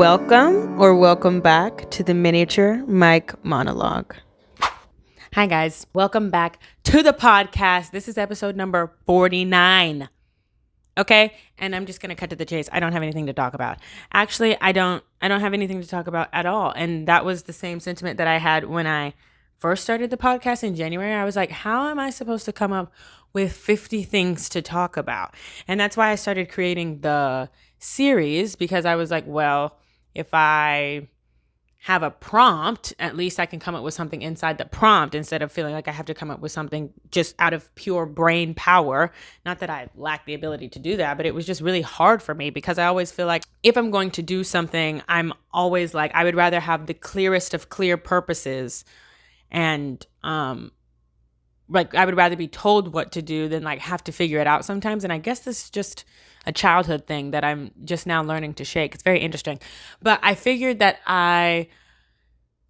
Welcome back to the Miniature Mike Monologue. Hi, guys. Welcome back to the podcast. This is episode number 49. Okay? And I'm just going to cut to the chase. I don't have anything to talk about. Actually, I don't have anything to talk about at all. And that was the same sentiment that I had when I first started the podcast in January. I was like, how am I supposed to come up with 50 things to talk about? And that's why I started creating the series, because I was like, well, if I have a prompt, at least I can come up with something inside the prompt instead of feeling like I have to come up with something just out of pure brain power. Not that I lack the ability to do that, but it was just really hard for me because I always feel like if I'm going to do something, I'm always like, I would rather have the clearest of clear purposes. And like I would rather be told what to do than like have to figure it out sometimes. And I guess this is just a childhood thing that I'm just now learning to shake. It's very interesting. But I figured that I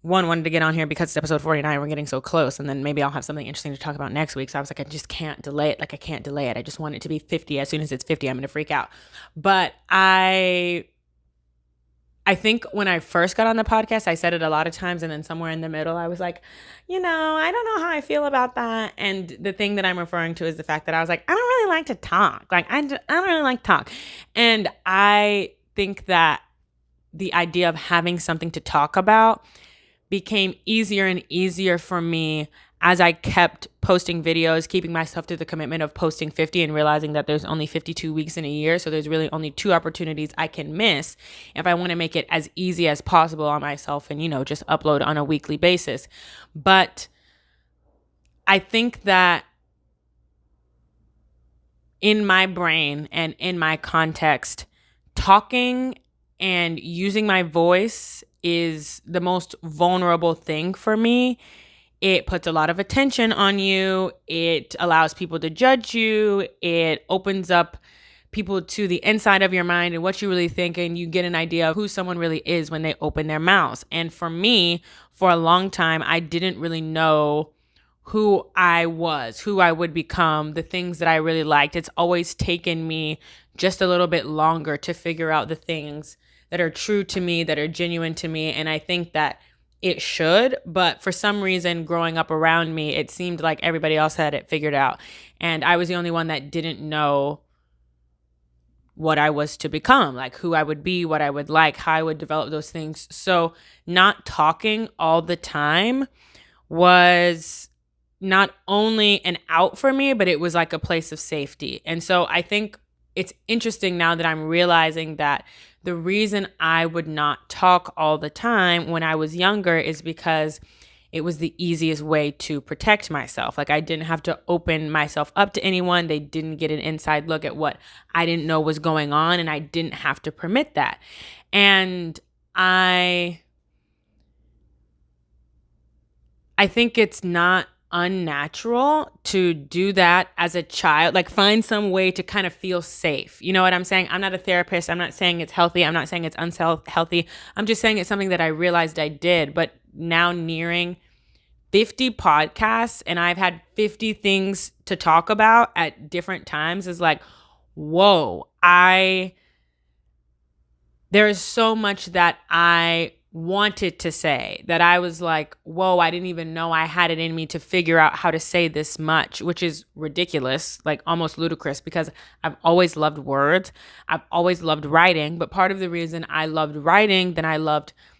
wanted to get on here because it's episode 49. We're getting so close. And then maybe I'll have something interesting to talk about next week. So I was like, I just can't delay it. Like I can't delay it. I just want it to be 50. As soon as it's 50, I'm going to freak out. But I think when I first got on the podcast, I said it a lot of times. And then somewhere in the middle, I was like, I don't know how I feel about that. And the thing that I'm referring to is the fact that I was like, I don't really like to talk. Like, I don't really like to talk. And I think that the idea of having something to talk about became easier and easier for me as I kept posting videos, keeping myself to the commitment of posting 50 and realizing that there's only 52 weeks in a year. So there's really only 2 opportunities I can miss if I want to make it as easy as possible on myself and, just upload on a weekly basis. But I think that in my brain and in my context, talking and using my voice is the most vulnerable thing for me. It puts a lot of attention on you. It allows people to judge you. It opens up people to the inside of your mind and what you really think, and you get an idea of who someone really is when they open their mouths. And for me, for a long time, I didn't really know who I was, who I would become, the things that I really liked. It's always taken me just a little bit longer to figure out the things that are true to me, that are genuine to me. And I think that it should, but for some reason growing up around me, it seemed like everybody else had it figured out. And I was the only one that didn't know what I was to become, like who I would be, what I would like, how I would develop those things. So not talking all the time was not only an out for me, but it was like a place of safety. And so I think it's interesting now that I'm realizing that the reason I would not talk all the time when I was younger is because it was the easiest way to protect myself. Like I didn't have to open myself up to anyone. They didn't get an inside look at what I didn't know was going on, and I didn't have to permit that. And I think it's not unnatural to do that as a child, like find some way to kind of feel safe. You know what I'm saying? I'm not a therapist. I'm not saying it's healthy. I'm not saying it's unhealthy. I'm just saying it's something that I realized I did. But now nearing 50 podcasts and I've had 50 things to talk about at different times is like, whoa, there is so much that I wanted to say that I was like, whoa, I didn't even know I had it in me to figure out how to say this much, which is ridiculous, like almost ludicrous, because I've always loved words. I've always loved writing. But part of the reason I loved writing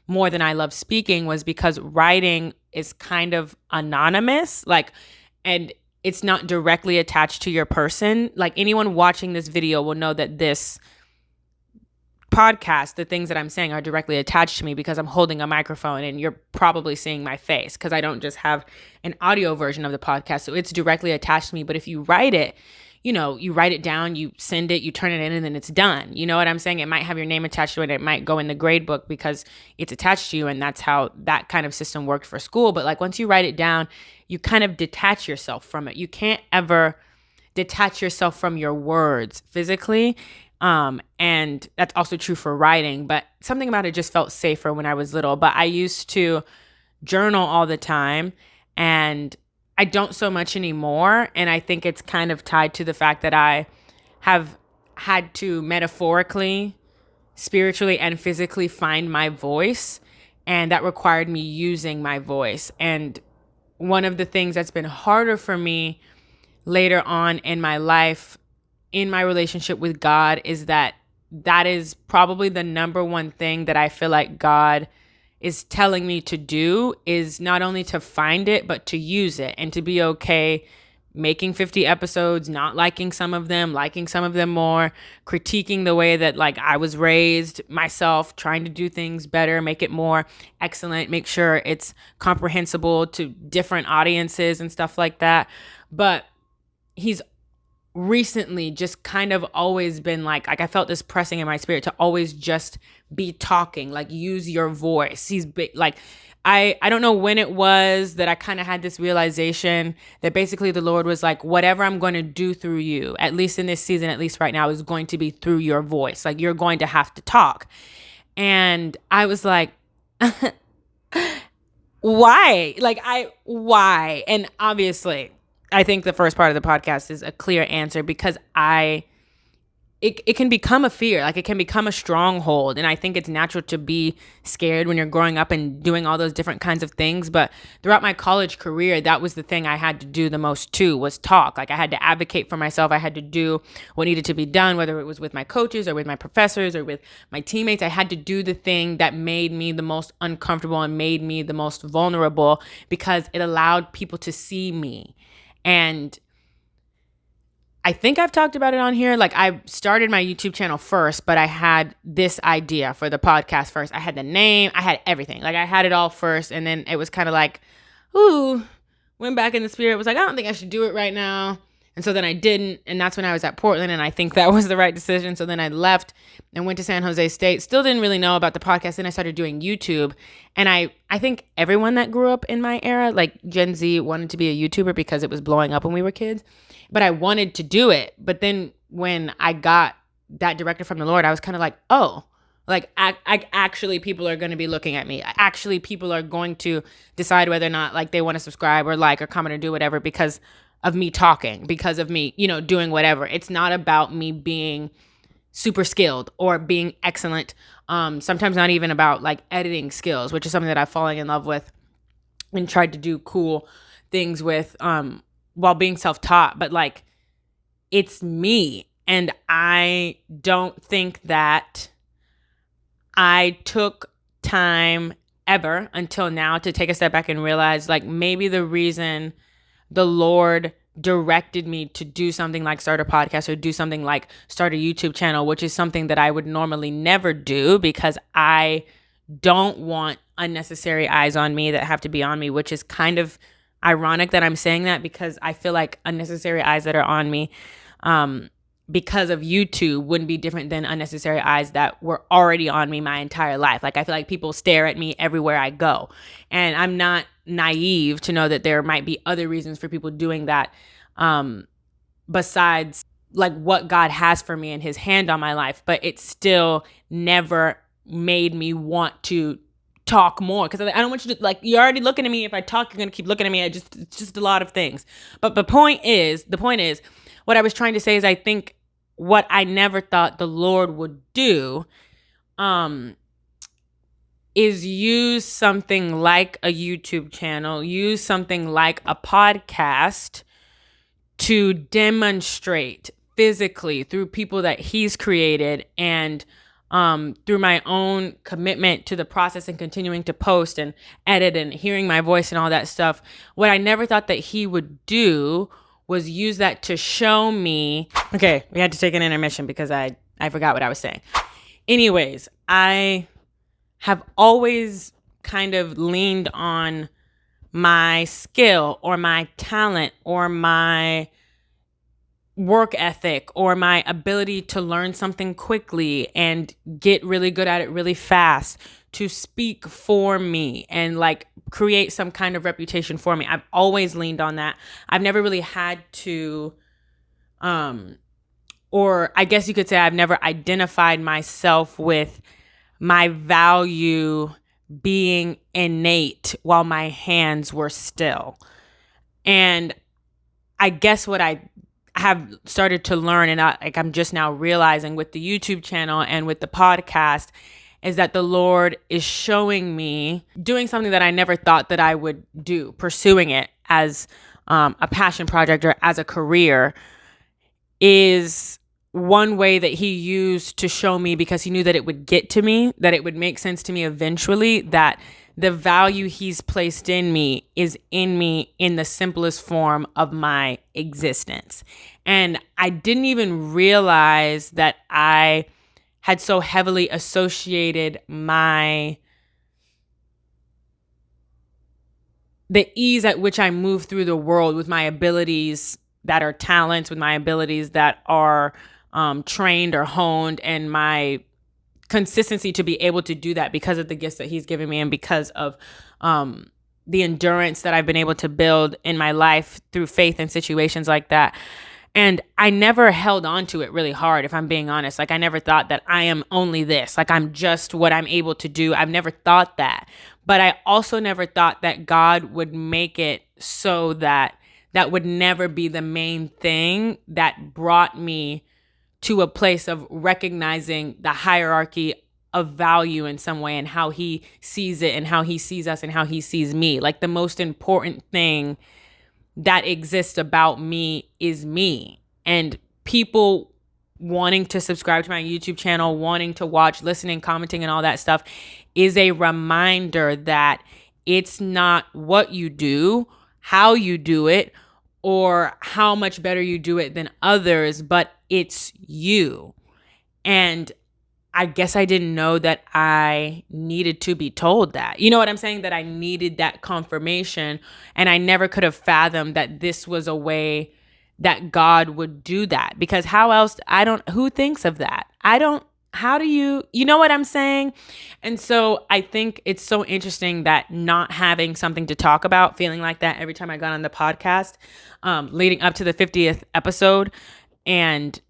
more than I loved speaking was because writing is kind of anonymous, and it's not directly attached to your person. Like anyone watching this video will know that this podcast, the things that I'm saying are directly attached to me because I'm holding a microphone and you're probably seeing my face because I don't just have an audio version of the podcast. So it's directly attached to me. But if you write it, you write it down, you send it, you turn it in, and then it's done. You know what I'm saying? It might have your name attached to it. It might go in the grade book because it's attached to you. And that's how that kind of system worked for school. But like once you write it down, you kind of detach yourself from it. You can't ever detach yourself from your words physically. And that's also true for writing, but something about it just felt safer when I was little. But I used to journal all the time, and I don't so much anymore. And I think it's kind of tied to the fact that I have had to metaphorically spiritually and physically find my voice, and that required me using my voice. And one of the things that's been harder for me later on in my life, in my relationship with God, is that is probably the number one thing that I feel like God is telling me to do, is not only to find it, but to use it, and to be okay making 50 episodes, not liking some of them, liking some of them more, critiquing the way that like I was raised myself, trying to do things better, make it more excellent, make sure it's comprehensible to different audiences and stuff like that. But he's recently just kind of always been like I felt this pressing in my spirit to always just be talking, like use your voice. He's big, like I don't know when it was that I kind of had this realization that basically the Lord was like, whatever I'm going to do through you, at least in this season, at least right now, is going to be through your voice. Like you're going to have to talk. And I was like, why? Why? And obviously, I think the first part of the podcast is a clear answer, because it can become a fear, like it can become a stronghold. And I think it's natural to be scared when you're growing up and doing all those different kinds of things. But throughout my college career, that was the thing I had to do the most too, was talk. Like I had to advocate for myself. I had to do what needed to be done, whether it was with my coaches or with my professors or with my teammates. I had to do the thing that made me the most uncomfortable and made me the most vulnerable, because it allowed people to see me. And I think I've talked about it on here. Like I started my YouTube channel first, but I had this idea for the podcast first. I had the name, I had everything. Like I had it all first. And then it was kind of like, ooh, went back in the spirit, was like, I don't think I should do it right now. And so then I didn't. And that's when I was at Portland. And I think that was the right decision. So then I left and went to San Jose State. Still didn't really know about the podcast. Then I started doing YouTube. And I think everyone that grew up in my era, like Gen Z, wanted to be a YouTuber because it was blowing up when we were kids. But I wanted to do it. But then when I got that directive from the Lord, I was kind of like, oh, like I actually people are going to be looking at me. Actually, people are going to decide whether or not like they want to subscribe or like or comment or do whatever because of me talking, because of me, doing whatever. It's not about me being super skilled or being excellent. Sometimes not even about like editing skills, which is something that I've fallen in love with and tried to do cool things with while being self-taught. But like, it's me. And I don't think that I took time ever until now to take a step back and realize like maybe the reason the Lord directed me to do something like start a podcast or do something like start a YouTube channel, which is something that I would normally never do because I don't want unnecessary eyes on me that have to be on me, which is kind of ironic that I'm saying that because I feel like unnecessary eyes that are on me because of YouTube wouldn't be different than unnecessary eyes that were already on me my entire life. Like I feel like people stare at me everywhere I go. And I'm not naive to know that there might be other reasons for people doing that besides like what God has for me and his hand on my life. But it still never made me want to talk more because I don't want you to like, you're already looking at me. If I talk, you're going to keep looking at me. It's just a lot of things. But the point is, what I was trying to say is I think what I never thought the Lord would do is use something like a YouTube channel, use something like a podcast to demonstrate physically through people that he's created and through my own commitment to the process and continuing to post and edit and hearing my voice and all that stuff. What I never thought that he would do was use that to show me. Okay, we had to take an intermission because I forgot what I was saying. Anyways, I have always kind of leaned on my skill or my talent or my work ethic or my ability to learn something quickly and get really good at it really fast to speak for me and like create some kind of reputation for me. I've always leaned on that. I've never really had to, or I guess you could say I've never identified myself with my value being innate while my hands were still. And I guess what I have started to learn, and I'm just now realizing with the YouTube channel and with the podcast, is that the Lord is showing me doing something that I never thought that I would do, pursuing it as a passion project or as a career, is one way that he used to show me, because he knew that it would get to me, that it would make sense to me eventually, that the value he's placed in me is in me in the simplest form of my existence. And I didn't even realize that I had so heavily associated the ease at which I move through the world with my abilities that are talents, with my abilities that are trained or honed, and my consistency to be able to do that because of the gifts that he's given me, and because of the endurance that I've been able to build in my life through faith in situations like that. And I never held on to it really hard, if I'm being honest. Like, I never thought that I am only this. Like, I'm just what I'm able to do. I've never thought that. But I also never thought that God would make it so that that would never be the main thing that brought me to a place of recognizing the hierarchy of value in some way, and how he sees it, and how he sees us, and how he sees me. Like, the most important thing that exists about me is me. And people wanting to subscribe to my YouTube channel, wanting to watch, listening, commenting, and all that stuff is a reminder that it's not what you do, how you do it, or how much better you do it than others, but it's you. And I guess I didn't know that I needed to be told that. You know what I'm saying? That I needed that confirmation. And I never could have fathomed that this was a way that God would do that. Because how else, who thinks of that? How do you know what I'm saying? And so I think it's so interesting that not having something to talk about, feeling like that every time I got on the podcast, leading up to the 50th episode, and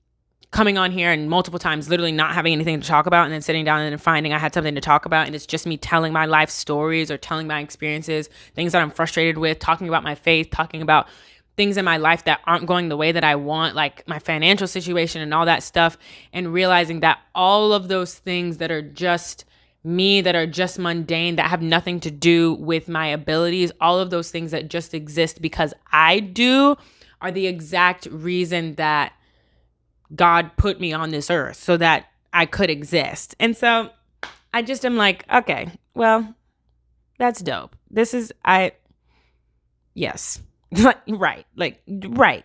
coming on here and multiple times literally not having anything to talk about, and then sitting down and then finding I had something to talk about, and it's just me telling my life stories or telling my experiences, things that I'm frustrated with, talking about my faith, talking about things in my life that aren't going the way that I want, like my financial situation and all that stuff, and realizing that all of those things that are just me, that are just mundane, that have nothing to do with my abilities, all of those things that just exist because I do, are the exact reason that God put me on this earth so that I could exist. And so I just am like, okay, well, that's dope. Yes. Right. Like, right.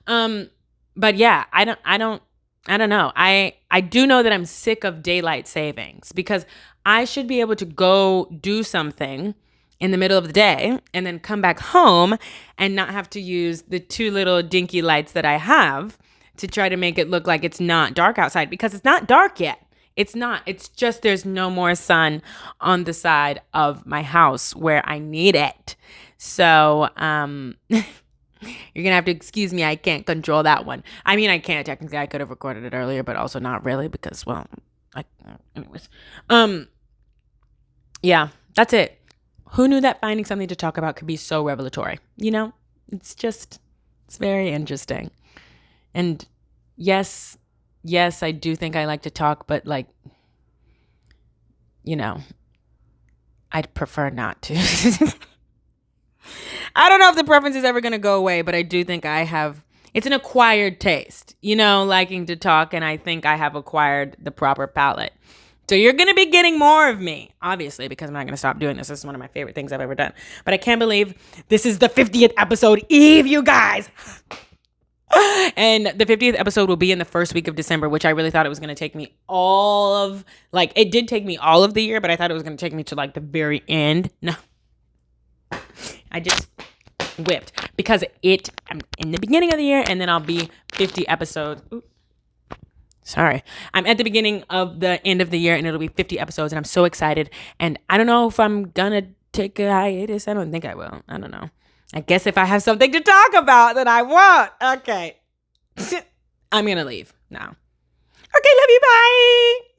But yeah, I don't know. I do know that I'm sick of daylight savings, because I should be able to go do something in the middle of the day and then come back home and not have to use the two little dinky lights that I have to try to make it look like it's not dark outside, because it's not dark yet. It's not. It's just there's no more sun on the side of my house where I need it. So you're going to have to excuse me. I can't control that one. I mean, I can't technically. I could have recorded it earlier, but also not really, because, well, anyways. Yeah, that's it. Who knew that finding something to talk about could be so revelatory? It's very interesting. And yes, I do think I like to talk, but I'd prefer not to. I don't know if the preference is ever going to go away, but I do think it's an acquired taste, liking to talk. And I think I have acquired the proper palate. So you're going to be getting more of me, obviously, because I'm not going to stop doing this. This is one of my favorite things I've ever done. But I can't believe this is the 50th episode Eve, you guys. And the 50th episode will be in the first week of December, which I really thought it was going to take me it did take me all of the year, but I thought it was going to take me to the very end. No, I just whipped, because I'm in the beginning of the year, and then I'll be 50 episodes. Ooh. Sorry. I'm at the beginning of the end of the year, and it'll be 50 episodes, and I'm so excited. And I don't know if I'm going to take a hiatus. I don't think I will. I don't know. I guess if I have something to talk about, then I won't. Okay. I'm going to leave now. Okay, love you. Bye.